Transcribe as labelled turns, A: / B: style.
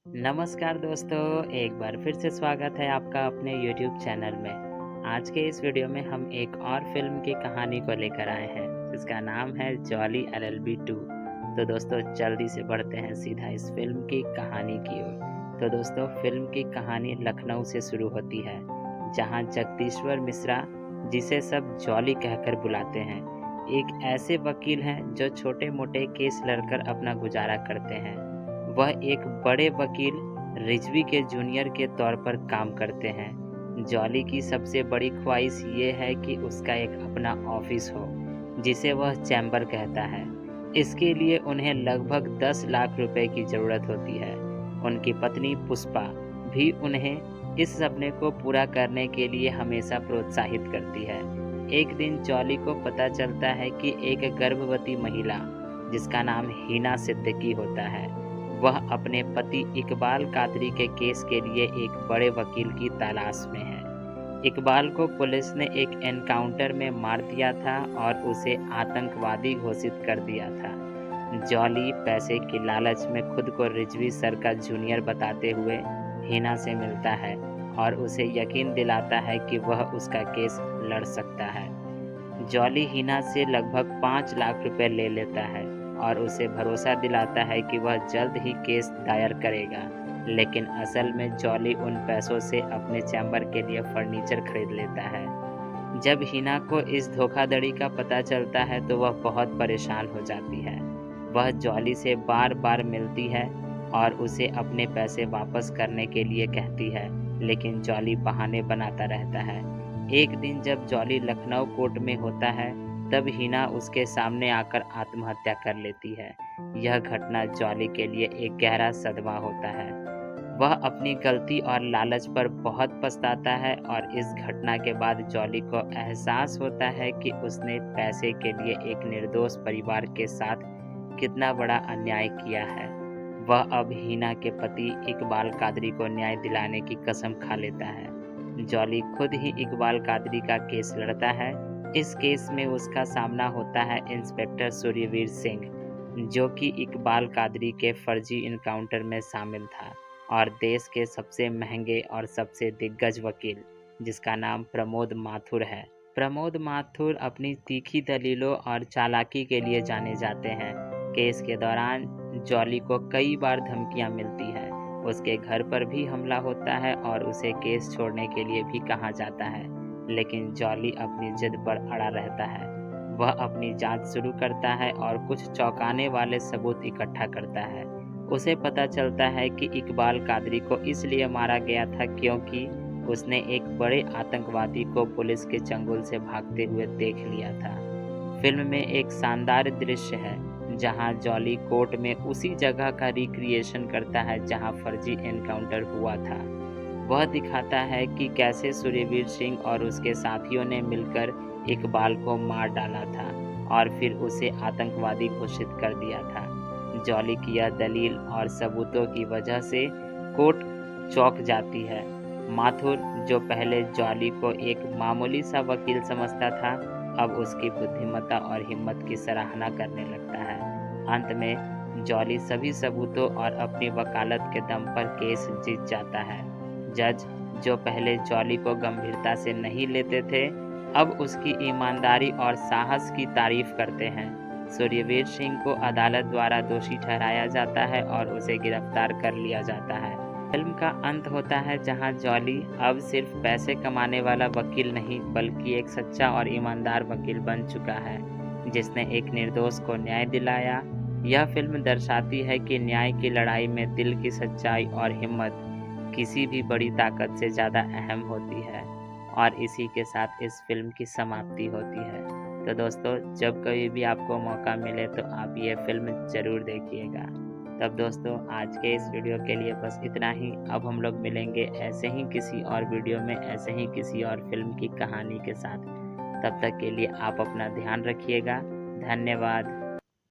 A: नमस्कार दोस्तों, एक बार फिर से स्वागत है आपका अपने YouTube चैनल में। आज के इस वीडियो में हम एक और फ़िल्म की कहानी को लेकर आए हैं, जिसका नाम है जॉली एलएलबी 2। तो दोस्तों जल्दी से बढ़ते हैं सीधा इस फ़िल्म की कहानी की ओर। तो दोस्तों फ़िल्म की कहानी लखनऊ से शुरू होती है, जहां जगदीश्वर मिश्रा, जिसे सब जॉली कहकर बुलाते हैं, एक ऐसे वकील हैं जो छोटे-मोटे केस लड़कर अपना गुजारा करते हैं। वह एक बड़े वकील रिजवी के जूनियर के तौर पर काम करते हैं। जॉली की सबसे बड़ी ख्वाहिश ये है कि उसका एक अपना ऑफिस हो, जिसे वह चैम्बर कहता है। इसके लिए उन्हें लगभग 10 लाख रुपए की ज़रूरत होती है। उनकी पत्नी पुष्पा भी उन्हें इस सपने को पूरा करने के लिए हमेशा प्रोत्साहित करती है। एक दिन जॉली को पता चलता है कि एक गर्भवती महिला, जिसका नाम हिना सिद्दीकी होता है, वह अपने पति इकबाल कादरी के केस के लिए एक बड़े वकील की तलाश में है। इकबाल को पुलिस ने एक एनकाउंटर में मार दिया था और उसे आतंकवादी घोषित कर दिया था। जॉली पैसे की लालच में खुद को रिजवी सर का जूनियर बताते हुए हिना से मिलता है और उसे यकीन दिलाता है कि वह उसका केस लड़ सकता है। जॉली हिना से लगभग 5 लाख रुपए ले लेता है और उसे भरोसा दिलाता है कि वह जल्द ही केस दायर करेगा, लेकिन असल में जॉली उन पैसों से अपने चैम्बर के लिए फर्नीचर खरीद लेता है। जब हिना को इस धोखाधड़ी का पता चलता है तो वह बहुत परेशान हो जाती है। वह जॉली से बार-बार मिलती है और उसे अपने पैसे वापस करने के लिए कहती है, लेकिन जॉली बहाने बनाता रहता है। एक दिन जब जॉली लखनऊ कोर्ट में होता है, तब हिना उसके सामने आकर आत्महत्या कर लेती है। यह घटना जॉली के लिए एक गहरा सदमा होता है। वह अपनी गलती और लालच पर बहुत पछताता है और इस घटना के बाद जॉली को एहसास होता है कि उसने पैसे के लिए एक निर्दोष परिवार के साथ कितना बड़ा अन्याय किया है। वह अब हिना के पति इकबाल कादरी को न्याय दिलाने की कसम खा लेता है। जॉली खुद ही इकबाल कादरी का केस लड़ता है। इस केस में उसका सामना होता है इंस्पेक्टर सूर्यवीर सिंह, जो कि इकबाल कादरी के फर्जी इनकाउंटर में शामिल था, और देश के सबसे महंगे और सबसे दिग्गज वकील, जिसका नाम प्रमोद माथुर है। प्रमोद माथुर अपनी तीखी दलीलों और चालाकी के लिए जाने जाते हैं। केस के दौरान जॉली को कई बार धमकियां मिलती हैं। उसके घर पर भी हमला होता है और उसे केस छोड़ने के लिए भी कहा जाता है, लेकिन जॉली अपनी जिद पर अड़ा रहता है। वह अपनी जांच शुरू करता है और कुछ चौंकाने वाले सबूत इकट्ठा करता है। उसे पता चलता है कि इकबाल कादरी को इसलिए मारा गया था क्योंकि उसने एक बड़े आतंकवादी को पुलिस के चंगुल से भागते हुए देख लिया था। फिल्म में एक शानदार दृश्य है जहां जॉली कोर्ट में उसी जगह का रिक्रिएशन करता है जहां फर्जी एनकाउंटर हुआ था। वह दिखाता है कि कैसे सूर्यवीर सिंह और उसके साथियों ने मिलकर इकबाल को मार डाला था और फिर उसे आतंकवादी घोषित कर दिया था। जॉली की यह दलील और सबूतों की वजह से कोर्ट चौंक जाती है। माथुर, जो पहले जॉली को एक मामूली सा वकील समझता था, अब उसकी बुद्धिमत्ता और हिम्मत की सराहना करने लगता है। अंत में जॉली सभी सबूतों और अपनी वकालत के दम पर केस जीत जाता है। जज, जो पहले जॉली को गंभीरता से नहीं लेते थे, अब उसकी ईमानदारी और साहस की तारीफ करते हैं। सूर्यवीर सिंह को अदालत द्वारा दोषी ठहराया जाता है और उसे गिरफ्तार कर लिया जाता है। फिल्म का अंत होता है जहां जॉली अब सिर्फ पैसे कमाने वाला वकील नहीं, बल्कि एक सच्चा और ईमानदार वकील बन चुका है, जिसने एक निर्दोष को न्याय दिलाया। यह फिल्म दर्शाती है कि न्याय की लड़ाई में दिल की सच्चाई और हिम्मत किसी भी बड़ी ताकत से ज़्यादा अहम होती है। और इसी के साथ इस फिल्म की समाप्ति होती है। तो दोस्तों, जब कभी भी आपको मौका मिले तो आप ये फिल्म ज़रूर देखिएगा। तब दोस्तों, आज के इस वीडियो के लिए बस इतना ही। अब हम लोग मिलेंगे ऐसे ही किसी और वीडियो में, ऐसे ही किसी और फिल्म की कहानी के साथ। तब तक के लिए आप अपना ध्यान रखिएगा। धन्यवाद।